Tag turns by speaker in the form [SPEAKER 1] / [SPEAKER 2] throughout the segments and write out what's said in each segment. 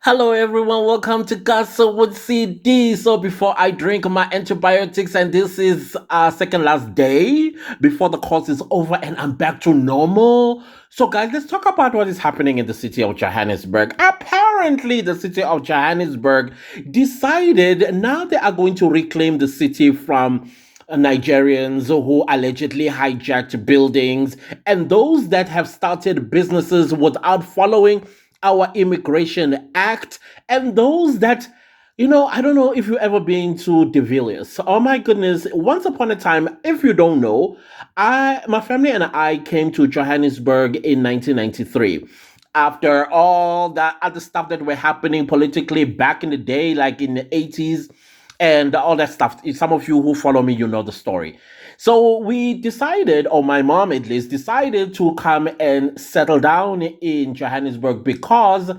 [SPEAKER 1] Hello, everyone. Welcome to Castle with CD. So, before I drink my antibiotics, and this is second last day before the course is over, and I'm back to normal. So, guys, let's talk about what is happening in the city of Johannesburg. Apparently, the city of Johannesburg decided now they are going to reclaim the city from Nigerians who allegedly hijacked buildings and those that have started businesses without following our immigration act, and those that, I don't know if you've ever been to De Villiers. Oh my goodness, once upon a time, if you don't know, my family and I came to Johannesburg in 1993 after all that other stuff that were happening politically back in the day, like in the 80s and all that stuff. Some of you who follow me, you know the story. So we decided, or my mom at least, decided to come and settle down in Johannesburg because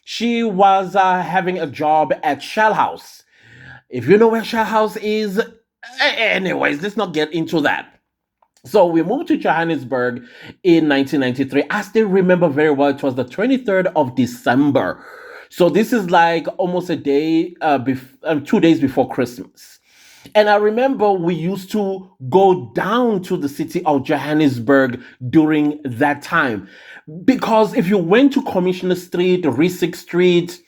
[SPEAKER 1] she was having a job at Shell House. If you know where Shell House is, anyways, let's not get into that. So we moved to Johannesburg in 1993. I still remember very well. It was the 23rd of December. So this is like almost a day, 2 days before Christmas. And I remember we used to go down to the city of Johannesburg during that time. Because if you went to Commissioner Street, Risick Street,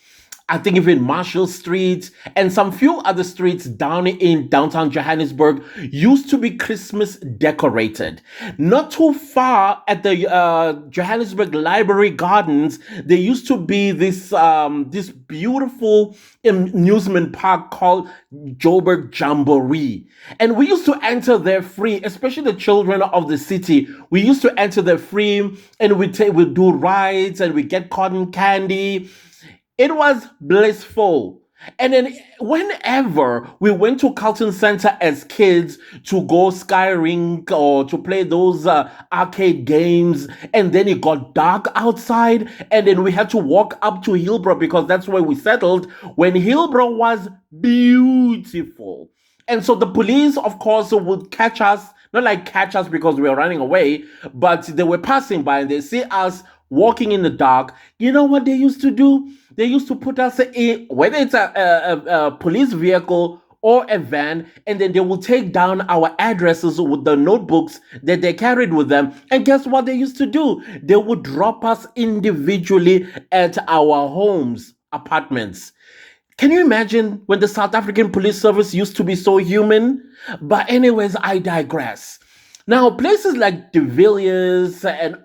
[SPEAKER 1] I think even Marshall Street and some few other streets down in downtown Johannesburg used to be Christmas decorated. Not too far at the Johannesburg Library Gardens, there used to be this beautiful amusement park called Joburg Jamboree. And we used to enter there free, especially the children of the city. We used to enter there free and we'd do rides and we get cotton candy. It was blissful. And then whenever we went to Carlton Center as kids to go Skyrink or to play those arcade games, and then it got dark outside, and then we had to walk up to Hillbrow because that's where we settled when Hillbrow was beautiful. And so the police, of course, would catch us, not like catch us because we were running away, but they were passing by and they see us walking in the dark. You know what they used to do? They used to put us in, whether it's a police vehicle or a van, and then they will take down our addresses with the notebooks that they carried with them. And guess what they used to do? They would drop us individually at our homes, apartments. Can you imagine when the South African police service used to be so human? But anyways, I digress. Now, places like De Villiers and,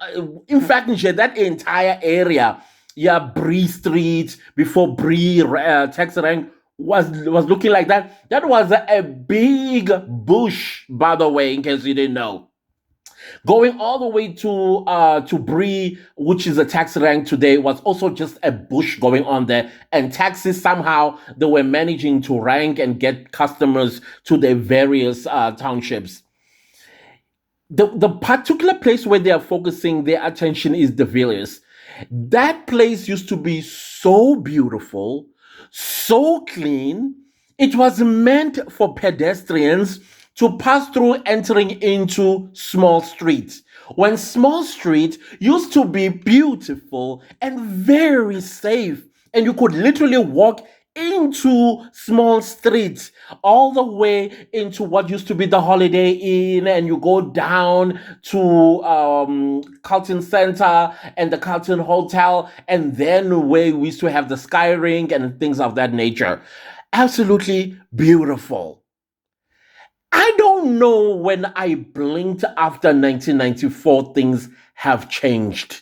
[SPEAKER 1] in fact, that entire area, yeah, Bree Street before Bree tax rank was looking like that. That was a big bush, by the way, in case you didn't know. Going all the way to Bree, which is a taxi rank today, was also just a bush going on there. And taxis somehow they were managing to rank and get customers to their various townships. The particular place where they are focusing their attention is the Villiers. That place used to be so beautiful, so clean. It was meant for pedestrians to pass through entering into Small Street. When Small Street used to be beautiful and very safe, and you could literally walk into Small Street all the way into what used to be the Holiday Inn, and you go down to Carlton Center and the Carlton Hotel, and then where we used to have the Sky Ring and things of that nature. Absolutely beautiful. I don't know when I blinked after 1994, things have changed.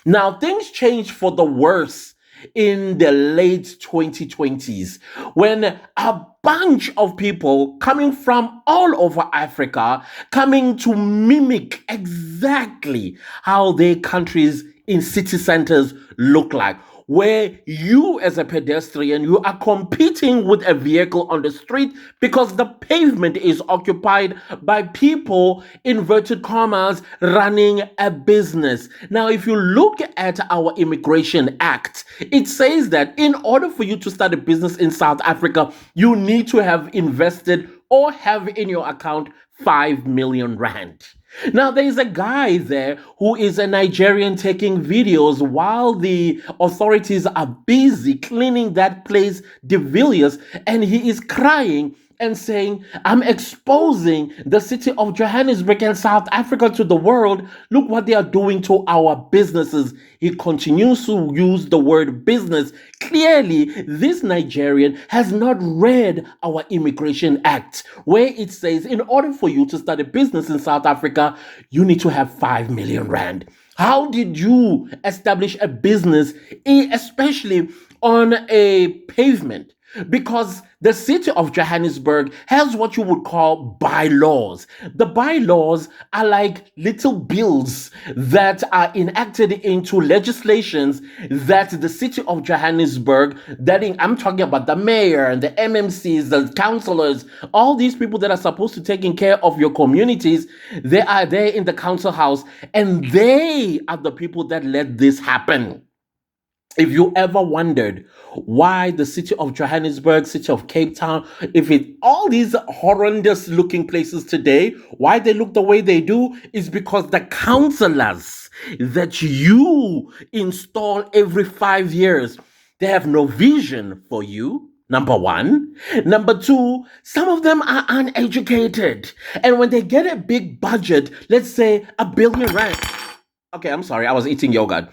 [SPEAKER 1] Now, things changed for the worse in the late 2020s when a bunch of people coming from all over Africa coming to mimic exactly how their countries in city centers look like, where you as a pedestrian, you are competing with a vehicle on the street because the pavement is occupied by people, inverted commas, running a business. Now, if you look at our Immigration Act, it says that in order for you to start a business in South Africa, you need to have invested or have in your account 5 million rand. Now, there's a guy there who is a Nigerian taking videos while the authorities are busy cleaning that place, De Villiers, and he is crying and saying, I'm exposing the city of Johannesburg and South Africa to the world. Look what they are doing to our businesses. He continues to use the word business. Clearly, this Nigerian has not read our Immigration Act, where it says in order for you to start a business in South Africa, you need to have 5 million rand. How did you establish a business, especially on a pavement? Because the city of Johannesburg has what you would call bylaws. The bylaws are like little bills that are enacted into legislations that the city of Johannesburg, I'm talking about the mayor and the MMCs, the councillors, all these people that are supposed to take care of your communities, they are there in the council house, and they are the people that let this happen. If you ever wondered why the city of Johannesburg, city of Cape Town, all these horrendous looking places today, why they look the way they do, is because the councillors that you install every 5 years, they have no vision for you. Number one. Number two, some of them are uneducated. And when they get a big budget, let's say R1 billion. Okay, I'm sorry, I was eating yogurt.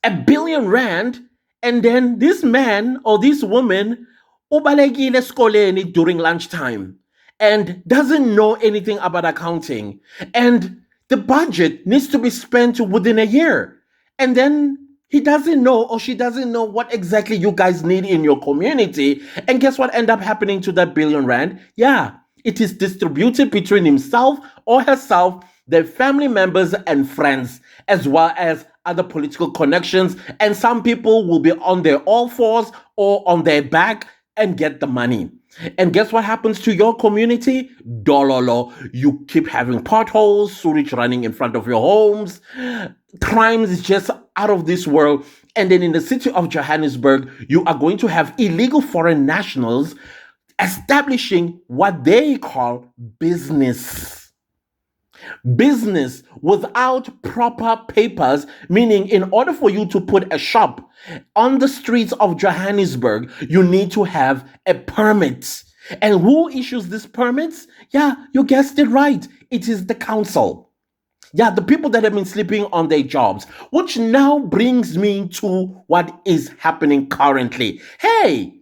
[SPEAKER 1] R1 billion, and then this man or this woman ubalekile esikoleni during lunchtime and doesn't know anything about accounting, and the budget needs to be spent within a year, and then he doesn't know or she doesn't know what exactly you guys need in your community, and guess what end up happening to that R1 billion? Yeah, it is distributed between himself or herself, their family members and friends, as well as other political connections, and some people will be on their all fours or on their back and get the money. And guess what happens to your community? Dololo. You keep having potholes, sewage running in front of your homes. Crime is just out of this world. And then in the city of Johannesburg, you are going to have illegal foreign nationals establishing what they call business. Business without proper papers, meaning in order for you to put a shop on the streets of Johannesburg, you need to have a permit. And who issues these permits? Yeah, you guessed it right. It is the council. Yeah, the people that have been sleeping on their jobs, which now brings me to what is happening currently. Hey,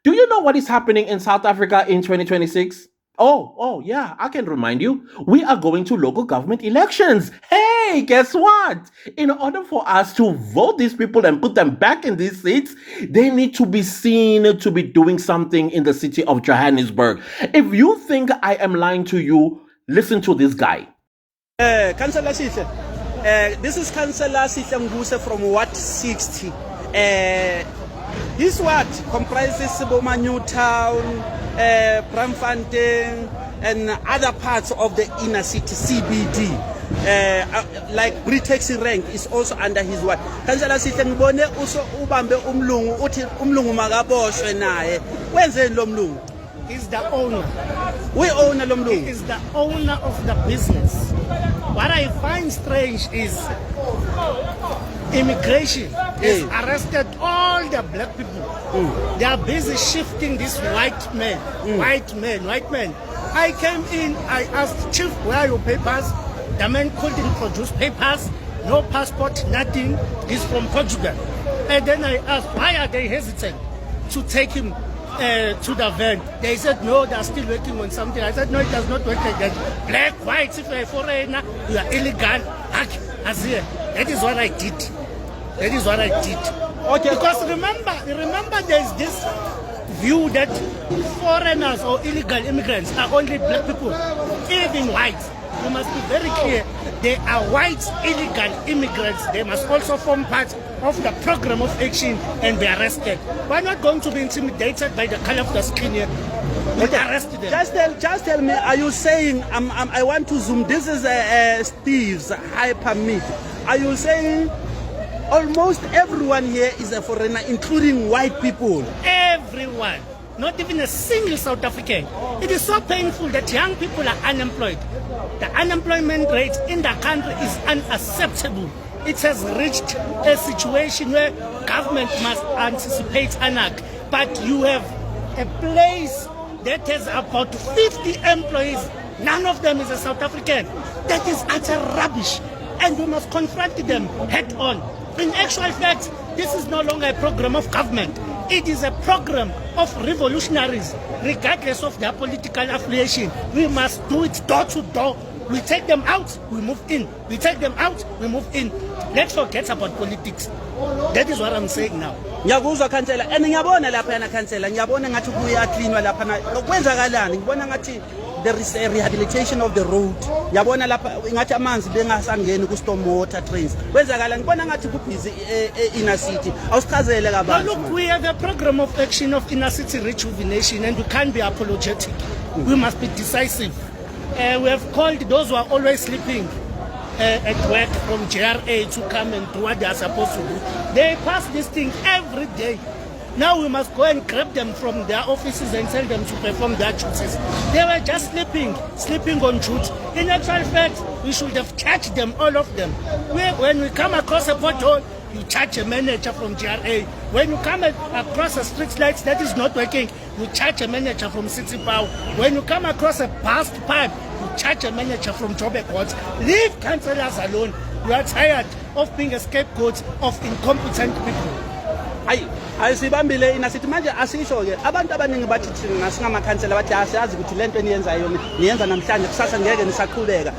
[SPEAKER 1] do you know what is happening in South Africa in 2026? Oh, yeah, I can remind you. We are going to local government elections. Hey, guess what? In order for us to vote these people and put them back in these seats, they need to be seen to be doing something in the city of Johannesburg. If you think I am lying to you, listen to this guy.
[SPEAKER 2] Councillor Sihle, this is Councillor Sihle Nguse from Ward 60. This ward comprises Boma New Town, Bramfontein, and other parts of the inner city CBD. Like Britaxi Rank is also under his ward. Councillor Sihle ngibone uso ubambe umlungu uthi umlungu makaboshwe naye. Wenzeni lo mlungu?
[SPEAKER 3] He's the owner.
[SPEAKER 2] We own lo mlungu.
[SPEAKER 3] He is the owner of the business. What I find strange is immigration has arrested all the black people. They are busy shifting this white man. White man. I came in, I asked, Chief, where are your papers? The man couldn't produce papers, no passport, nothing. He's from Portugal. And then I asked, why are they hesitant to take him to the van? They said, no, they're still working on something. I said, no, it does not work like that. Black, white, if you're a foreigner, you are illegal. That is what I did. That is what I did. Okay. Because remember there's this view that foreigners or illegal immigrants are only black people, even whites. You must be very clear. They are white illegal immigrants. They must also form part of the program of action and be arrested. We're not going to be intimidated by the color of the skin here. We'll arrest them.
[SPEAKER 2] Just tell me, are you saying, I want to zoom, this is Steve's hyper meet. Are you saying almost everyone here is a foreigner, including white people?
[SPEAKER 3] Everyone. not even a single South African. It is so painful that young people are unemployed. The unemployment rate in the country is unacceptable. It has reached a situation where government must anticipate anarchy. But you have a place that has about 50 employees. None of them is a South African. That is utter rubbish. And we must confront them head on. In actual fact, this is no longer a program of government. It is a program of revolutionaries, regardless of their political affiliation. We must do it door to door. We take them out, we move in. We take them out, we move in. Let's forget about politics. That is what I'm saying now.
[SPEAKER 2] Ngiyakuzwa khansela and ngiyabona lapha yana khansela ngiyabona ngathi kuyacleanwa lapha kwenzakalani ngibona ngathi there is a rehabilitation of the road ngiyabona lapha ngathi amanzi bengasangeni ku storm water trains kwenzakalani ngibona ngathi ku busy inner city awusichazele kabanzi.
[SPEAKER 3] Look, we have a program of action of inner city rejuvenation and we can't be apologetic. We must be decisive. We have called those who are always sleeping at work from JRA to come and do what they are supposed to do. They pass this thing every day. Now we must go and grab them from their offices and tell them to perform their duties. They were just sleeping on duty. In actual fact, we should have charged them, all of them. When we come across a pothole, you charge a manager from GRA. When you come across a street light that is not working, you charge a manager from City Power. When you come across a burst pipe, you charge a manager from Joburg. Leave councillors alone. We are tired of being a scapegoat of incompetent people.
[SPEAKER 2] Ayisibambile inasithi manje asisho ke abantu abaningi bathi thina singamakhansela bathi asiyazi ukuthi lento eniyenzayo niyenza namhlanje kusasa ngeke nisaqhubeka.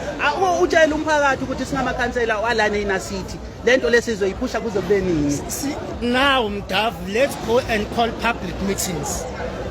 [SPEAKER 2] Utshela umphakathi ukuthi singamakhansela walana inasithi lento lesizoyiphusha kuze kube nini.
[SPEAKER 3] Now Mdav, let's go and call public meetings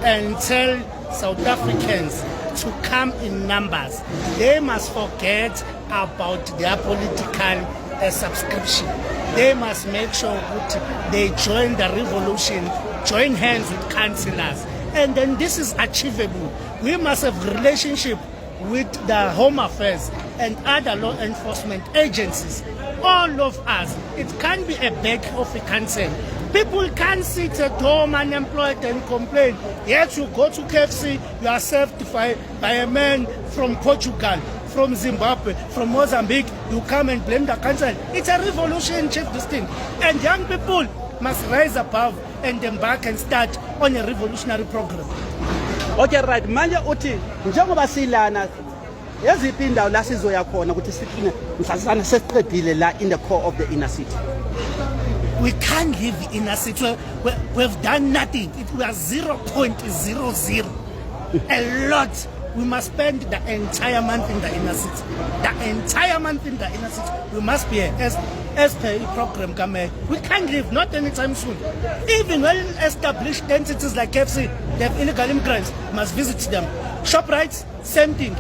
[SPEAKER 3] and tell South Africans to come in numbers. They must forget about their political subscription. They must make sure that they join the revolution, join hands with councillors. And then this is achievable. We must have a relationship with the Home Affairs and other law enforcement agencies. All of us. It can't be a back of a council. People can't sit at home unemployed and complain. Yet you go to KFC, you are served by a man from Portugal, from Zimbabwe, from Mozambique. You come and blame the council. It's a revolution, chief, this thing. And young people must rise above and embark and start on a revolutionary program.
[SPEAKER 2] Okay, right. Manje uthi njengoba silana yaziphi indawo la sizoya khona ukuthi siqine mhlasana sesiqedile la in the core of the inner city.
[SPEAKER 3] We can't live in a city where we've done nothing. We are 0.00. A lot. We must spend the entire month in the inner city. The entire month in the inner city. We must be here as per the program come. We can't live, not anytime soon. Even well-established entities like KFC, they have illegal immigrants. We must visit them. ShopRites, same thing.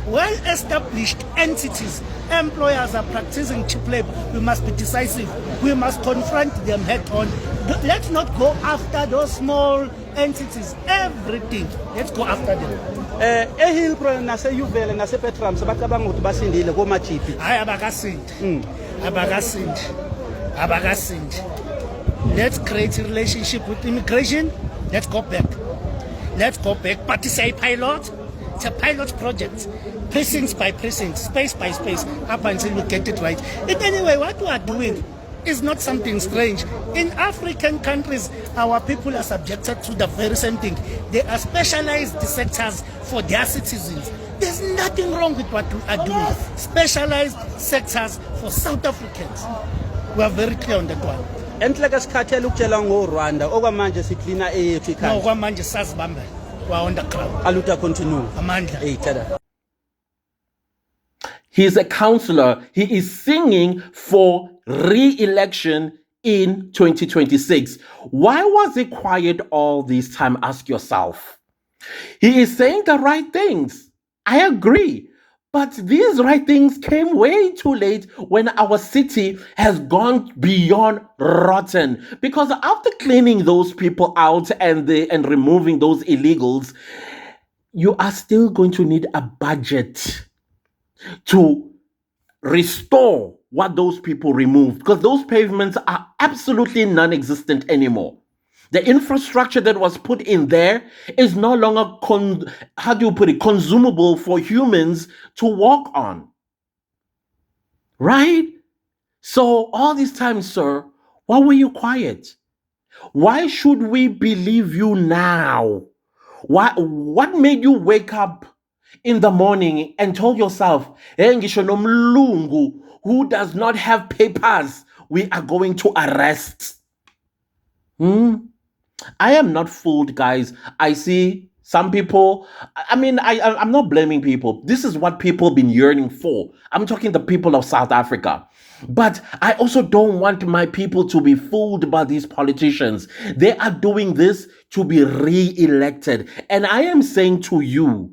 [SPEAKER 3] Well-established entities, employers are practicing cheap labor. We must be decisive. We must confront them head on. Let's not go after those small entities. Everything. Let's go after them.
[SPEAKER 2] Hillbrow nase Uvele nase Petram sebacabanga ukuthi basindile komachipi.
[SPEAKER 3] Hayi abakasindi. Abakasindi. Let's create a relationship with immigration. Let's go back. But it's a pilot. It's a pilot project. Precincts by precinct, space by space, up until we get it right. And anyway, what we are doing is not something strange. In African countries, our people are subjected to the very same thing. They are specialized sectors for their citizens. There's nothing wrong with what we are doing. Specialized sectors for South Africans. We are very clear on that one.
[SPEAKER 2] Enhleke sikhathela ukutshela ngoRwanda okwamanje siklina eyethu ikhaya.
[SPEAKER 3] No, kwamanje sazibamba. We are on the ground.
[SPEAKER 2] Aluta continue.
[SPEAKER 3] Amandla.
[SPEAKER 2] Tada.
[SPEAKER 1] He is a councillor. He is singing for re-election in 2026. Why was he quiet all this time? Ask yourself. He is saying the right things. I agree. But these right things came way too late when our city has gone beyond rotten. Because after cleaning those people out and removing those illegals, you are still going to need a budget to restore what those people removed, because those pavements are absolutely non-existent anymore. The infrastructure that was put in there is no longer, how do you put it, consumable for humans to walk on. Right? So all this time, sir, why were you quiet? Why should we believe you now? What made you wake up in the morning and told yourself, "Hey, ngisho nomlungu who does not have papers, we are going to arrest"? I am not fooled, guys. I see some people. I'm not blaming people. This is what people been yearning for. I'm talking the people of South Africa. But I also don't want my people to be fooled by these politicians. They are doing this to be re-elected. And I am saying to you,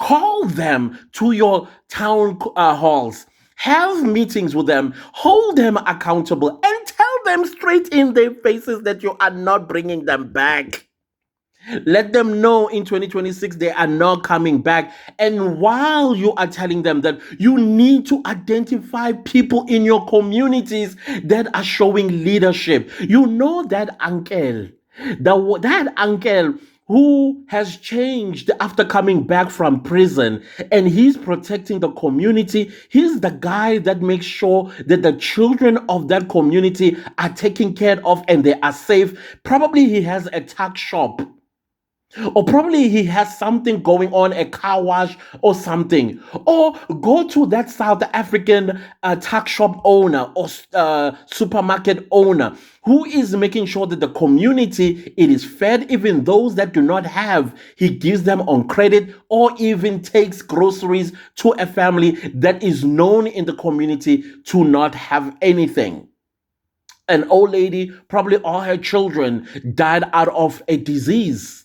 [SPEAKER 1] call them to your town halls. Have meetings with them, hold them accountable, and tell them straight in their faces that you are not bringing them back. Let them know in 2026 they are not coming back. And while you are telling them that, you need to identify people in your communities that are showing leadership. You know that uncle, that uncle who has changed after coming back from prison, and he's protecting the community. He's the guy that makes sure that the children of that community are taken care of and they are safe. Probably he has a tuck shop, or probably he has something going on, a car wash or something. Or go to that South African tuck shop owner or supermarket owner who is making sure that the community, it is fed. Even those that do not have, he gives them on credit, or even takes groceries to a family that is known in the community to not have anything. An old lady, probably all her children died out of a disease.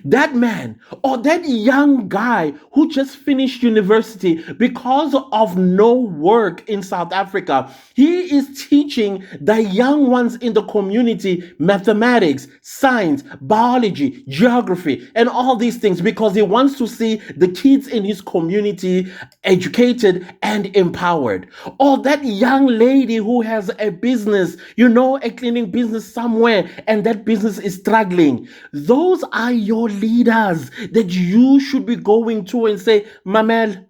[SPEAKER 1] That man or that young guy who just finished university because of no work in South Africa, he is teaching the young ones in the community mathematics, science, biology, geography, and all these things because he wants to see the kids in his community educated and empowered. Or that young lady who has a business, a cleaning business somewhere, and that business is struggling. Those are your leaders that you should be going to and say, Mamela,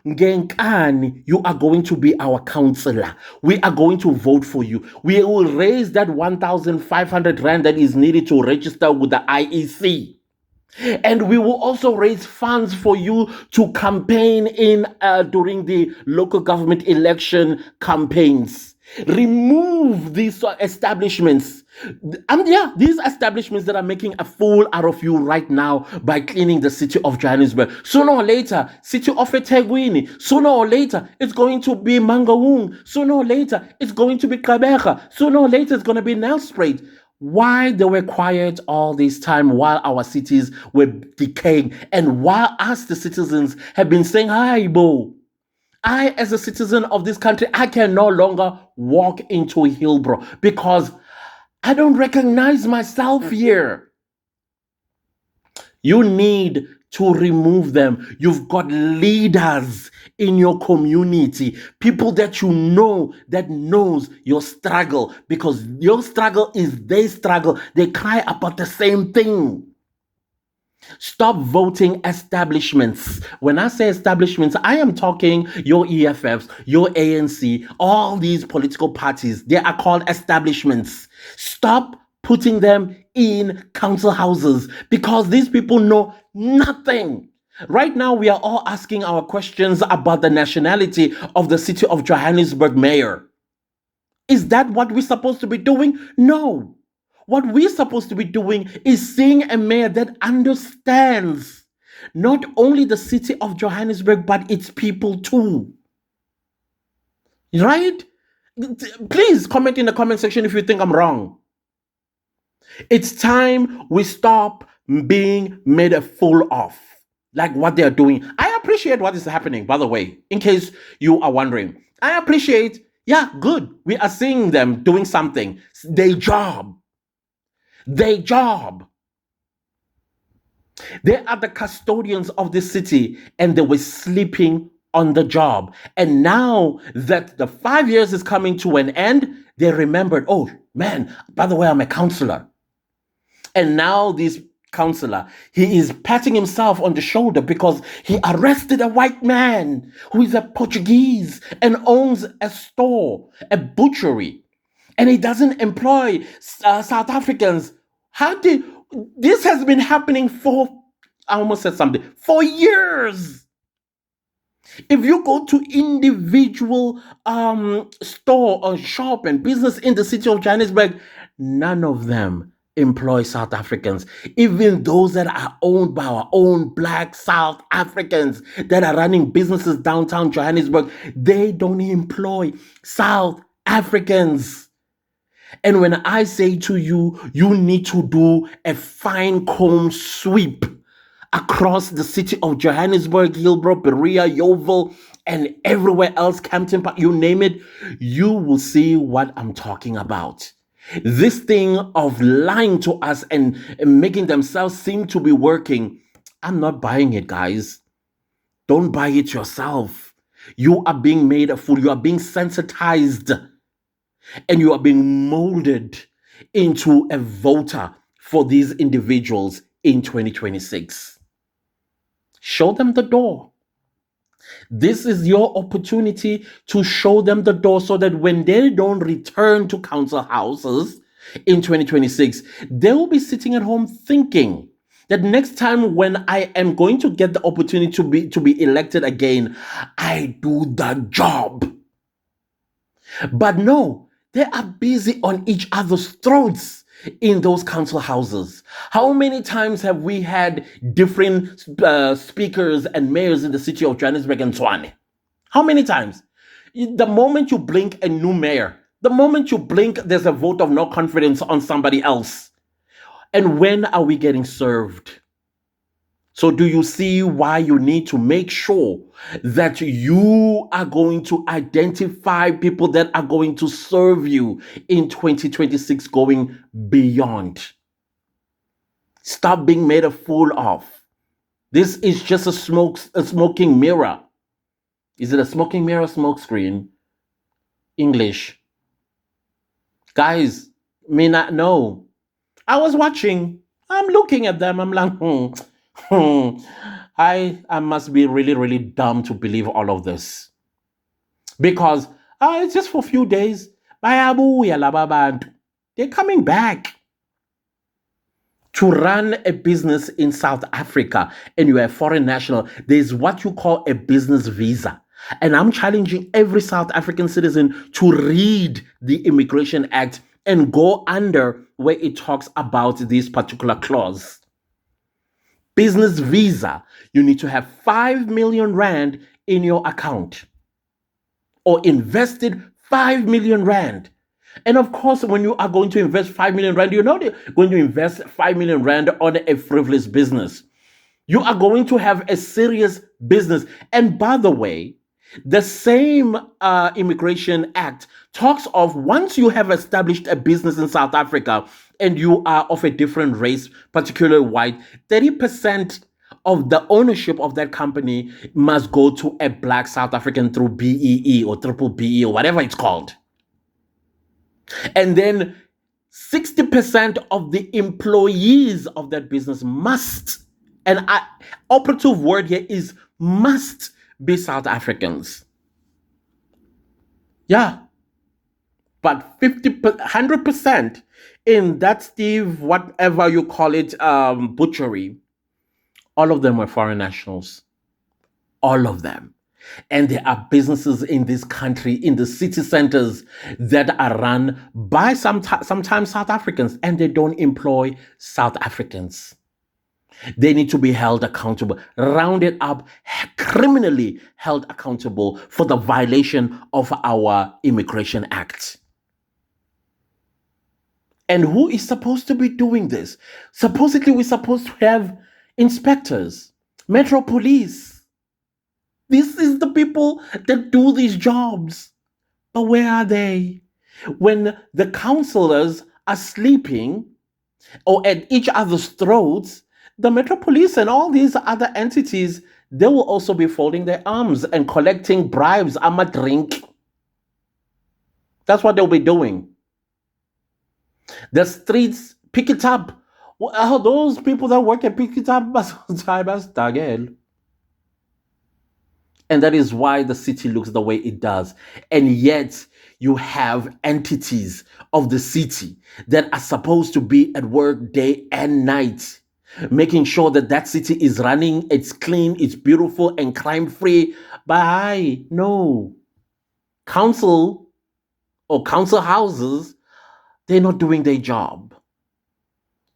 [SPEAKER 1] Ngenkani, you are going to be our counselor. We are going to vote for you. We will raise that 1,500 rand that is needed to register with the IEC. And we will also raise funds for you to campaign in during the local government election campaigns. Remove these establishments. These establishments that are making a fool out of you right now by cleaning the city of Johannesburg. Sooner or later, city of eThekwini. Sooner or later, it's going to be Mangaung. Sooner or later, it's going to be Gqeberha. Sooner or later, it's going to be Nelspruit. Why they were quiet all this time while our cities were decaying, and while us, the citizens, have been saying, "Hi, Bo. I, as a citizen of this country, I can no longer walk into Hillbrow because I don't recognize myself here." You need to remove them. You've got leaders in your community, people that you know that knows your struggle, because your struggle is their struggle. They cry about the same thing. Stop voting establishments. When I say establishments, I am talking your EFFs, your ANC, all these political parties. They are called establishments. Stop putting them in council houses because these people know nothing. Right now, we are all asking our questions about the nationality of the city of Johannesburg mayor. Is that what we're supposed to be doing? No. What we're supposed to be doing is seeing a mayor that understands not only the city of Johannesburg, but its people too. Right? Please comment in the comment section if you think I'm wrong. It's time we stop being made a fool of, like what they are doing. I appreciate what is happening, by the way, in case you are wondering. I appreciate, good. We are seeing them doing something. Their job. They are the custodians of the city, and they were sleeping on the job. And now that the 5 years is coming to an end, they remembered, oh man, by the way, I'm a counselor. And now this counselor, he is patting himself on the shoulder because he arrested a white man who is a Portuguese and owns a store, a butchery, and he doesn't employ South Africans. How did this has been happening for, I almost said something, for years. If you go to individual store or shop and business in the city of Johannesburg, none of them employ South Africans. Even those that are owned by our own black South Africans that are running businesses downtown Johannesburg, they don't employ South Africans. And when I say to you, you need to do a fine comb sweep across the city of Johannesburg, Hillbrow, Berea, Yeoville, and everywhere else, Campton Park, you name it, you will see what I'm talking about. This thing of lying to us and making themselves seem to be working, I'm not buying it, guys. Don't buy it yourself. You are being made a fool. You are being sensitized and you are being molded into a voter for these individuals in 2026. Show them the door. This is your opportunity to show them the door so that when they don't return to council houses in 2026, they will be sitting at home thinking that next time when I am going to get the opportunity to be elected again, I do the job. But no, they are busy on each other's throats in those council houses. How many times have we had different speakers and mayors in the city of Johannesburg and Tshwane? How many times? The moment you blink, a new mayor. The moment you blink, there's a vote of no confidence on somebody else. And when are we getting served? So do you see why you need to make sure that you are going to identify people that are going to serve you in 2026 going beyond? Stop being made a fool of. This is just a smoking mirror. Is it a smoking mirror, smoke screen? English. Guys, may not know. I was watching. I'm looking at them. I'm like, I must be really, really dumb to believe all of this. Because it's just for a few days. They're coming back. To run a business in South Africa and you're a foreign national, there's what you call a business visa. And I'm challenging every South African citizen to read the Immigration Act and go under where it talks about this particular clause. Business visa, you need to have 5 million rand in your account or invested 5 million rand. And of course, when you are going to invest 5 million rand, you're not going to invest 5 million rand on a frivolous business. You are going to have a serious business. And by the way, the same Immigration Act talks of once you have established a business in South Africa and you are of a different race, particularly white, 30% of the ownership of that company must go to a black South African through BEE or triple BE or whatever it's called. And then 60% of the employees of that business must, and operative word here is must, be South Africans. Yeah. But 100% in that Steve, whatever you call it, butchery, all of them were foreign nationals. All of them. And there are businesses in this country, in the city centers, that are run by sometimes South Africans, and they don't employ South Africans. They need to be held accountable, rounded up, criminally held accountable for the violation of our Immigration Act. And who is supposed to be doing this? Supposedly, we're supposed to have inspectors, Metro Police. This is the people that do these jobs. But where are they? When the councillors are sleeping or at each other's throats, the Metro Police and all these other entities, they will also be folding their arms and collecting bribes. I'm a drink. That's what they'll be doing. The streets, pick it up. Well, those people that work at pick it up, and that is why the city looks the way it does. And yet, you have entities of the city that are supposed to be at work day and night, making sure that that city is running, it's clean, it's beautiful, and crime free. But no. Council or council houses, they're not doing their job.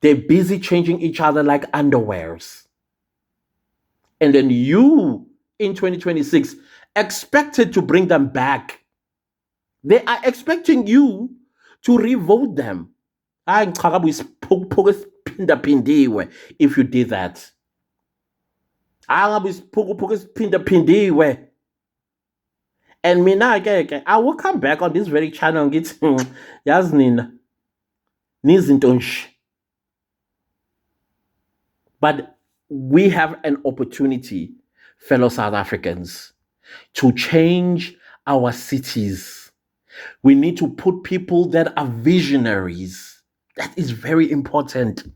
[SPEAKER 1] They're busy changing each other like underwears. And then you, in 2026, expected to bring them back. They are expecting you to revote them. If you did that. And mina I will come back on this very channel and get Yasnin. But we have an opportunity, fellow South Africans, to change our cities. We need to put people that are visionaries. That is very important.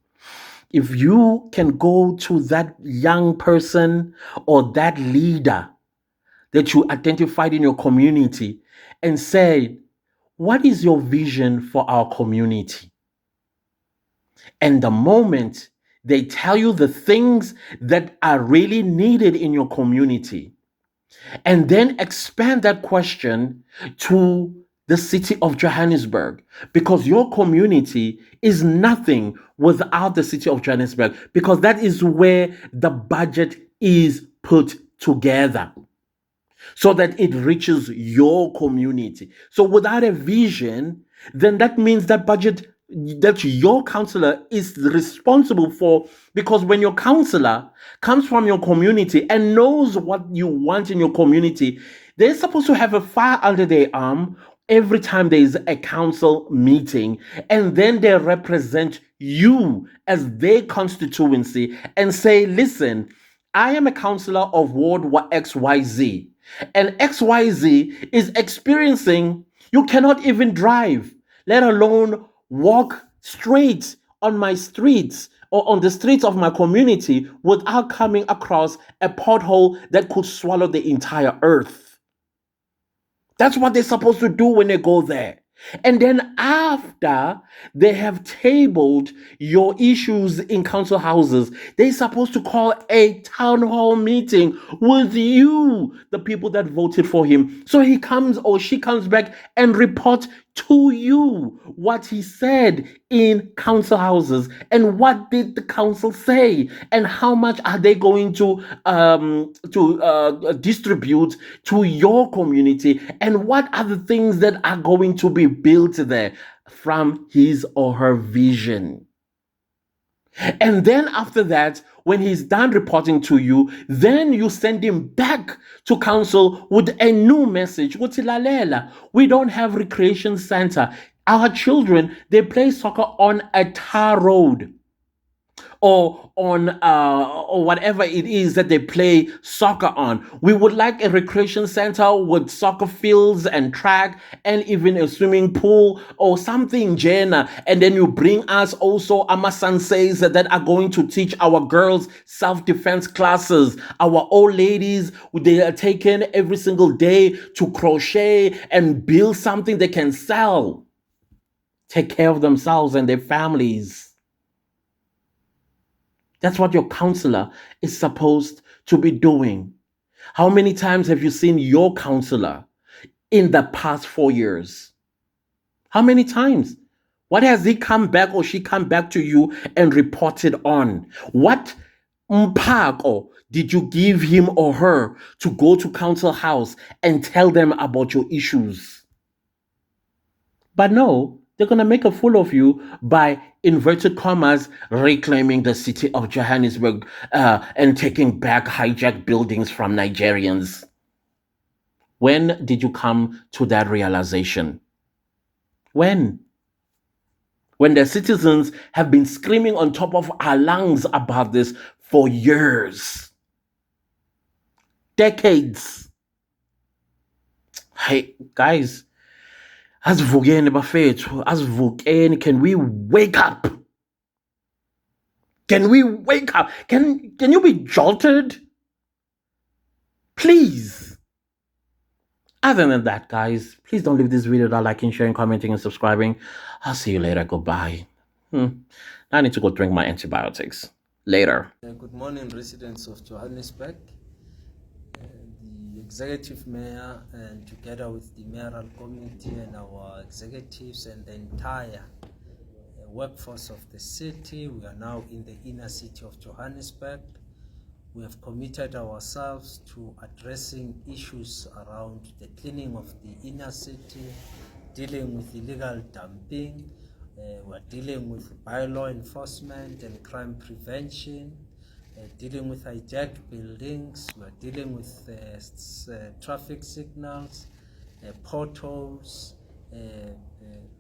[SPEAKER 1] If you can go to that young person or that leader that you identified in your community and say, what is your vision for our community? And the moment they tell you the things that are really needed in your community, and then expand that question to the city of Johannesburg, because your community is nothing without the city of Johannesburg, because that is where the budget is put together so that it reaches your community. So without a vision, then that means that budget that your counselor is responsible for, because when your counselor comes from your community and knows what you want in your community, they're supposed to have a fire under their arm every time there is a council meeting, and then they represent you as their constituency and say, listen, I am a counselor of Ward XYZ, and XYZ is experiencing, you cannot even drive, let alone walk straight on my streets or on the streets of my community without coming across a pothole that could swallow the entire earth. That's what they're supposed to do when they go there. And then after they have tabled your issues in council houses, they're supposed to call a town hall meeting with you, the people that voted for him. So he comes or she comes back and report to you what he said in council houses, and what did the council say, and how much are they going to distribute to your community, and what are the things that are going to be built there from his or her vision. And then after that, when he's done reporting to you, then you send him back to council with a new message. We don't have recreation center. Our children, they play soccer on a tar road, or on or whatever it is that they play soccer on. We would like a recreation center with soccer fields and track and even a swimming pool or something, Jenna. And then you bring us also ama-senseis that are going to teach our girls self-defense classes. Our old ladies, they are taken every single day to crochet and build something they can sell. Take care of themselves and their families. That's what your counselor is supposed to be doing. How many times have you seen your counselor in the past 4 years? How many times? What has he come back or she come back to you and reported on? What mpako did you give him or her to go to council house and tell them about your issues? But no, they're going to make a fool of you by, inverted commas, reclaiming the city of Johannesburg and taking back hijacked buildings from Nigerians. When did you come to that realization? When? When the citizens have been screaming on top of our lungs about this for years. decades. Hey, guys, asivukeni bafethu, asivukeni. Can we wake up? Can we wake up? Can you be jolted? Please. Other than that, guys, please don't leave this video without liking, sharing, commenting, and subscribing. I'll see you later. Goodbye. I need to go drink my antibiotics. Later.
[SPEAKER 4] Good morning, residents of Johannesburg. The executive mayor, and together with the mayoral committee and our executives and the entire workforce of the city, we are now in the inner city of Johannesburg. We have committed ourselves to addressing issues around the cleaning of the inner city, dealing with illegal dumping. We're dealing with bylaw enforcement and crime prevention, dealing with hijacked buildings. We're dealing with traffic signals, potholes,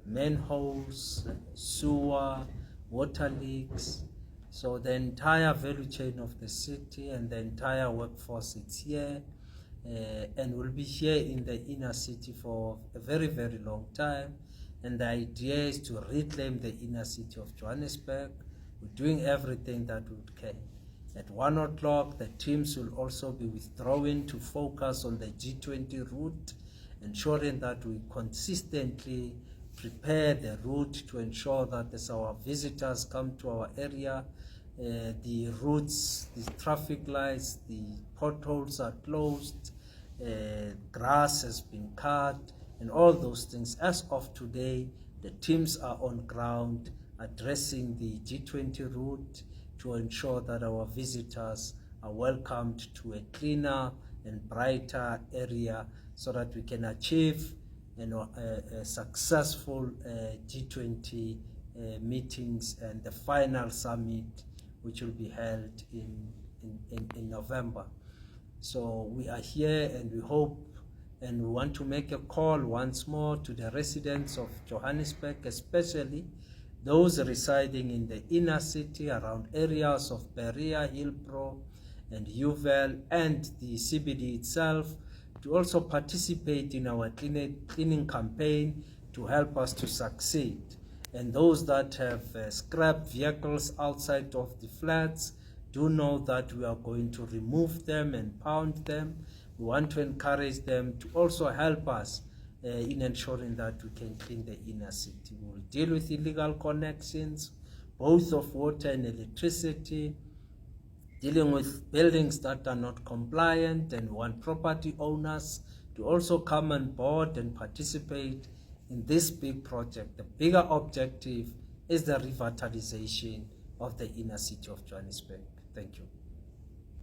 [SPEAKER 4] manholes, sewer, water leaks. So the entire value chain of the city and the entire workforce is here, and will be here in the inner city for a very, very long time. And the idea is to reclaim the inner city of Johannesburg. We're doing everything that we can. At 1 o'clock, the teams will also be withdrawing to focus on the G20 route, ensuring that we consistently prepare the route to ensure that as our visitors come to our area, the routes, the traffic lights, the potholes are closed, grass has been cut, and all those things. As of today, the teams are on ground addressing the G20 route to ensure that our visitors are welcomed to a cleaner and brighter area so that we can achieve a successful G20 meetings and the final summit, which will be held in November. So we are here, and we hope and we want to make a call once more to the residents of Johannesburg, especially those residing in the inner city around areas of Berea, Hillbrow, and Uval, and the CBD itself, to also participate in our cleaning campaign to help us to succeed. And those that have scrap vehicles outside of the flats, do know that we are going to remove them and pound them. We want to encourage them to also help us in ensuring that we can clean the inner city. We will deal with illegal connections, both of water and electricity, dealing with buildings that are not compliant, and want property owners to also come on board and participate in this big project. The bigger objective is the revitalization of the inner city of Johannesburg. Thank you.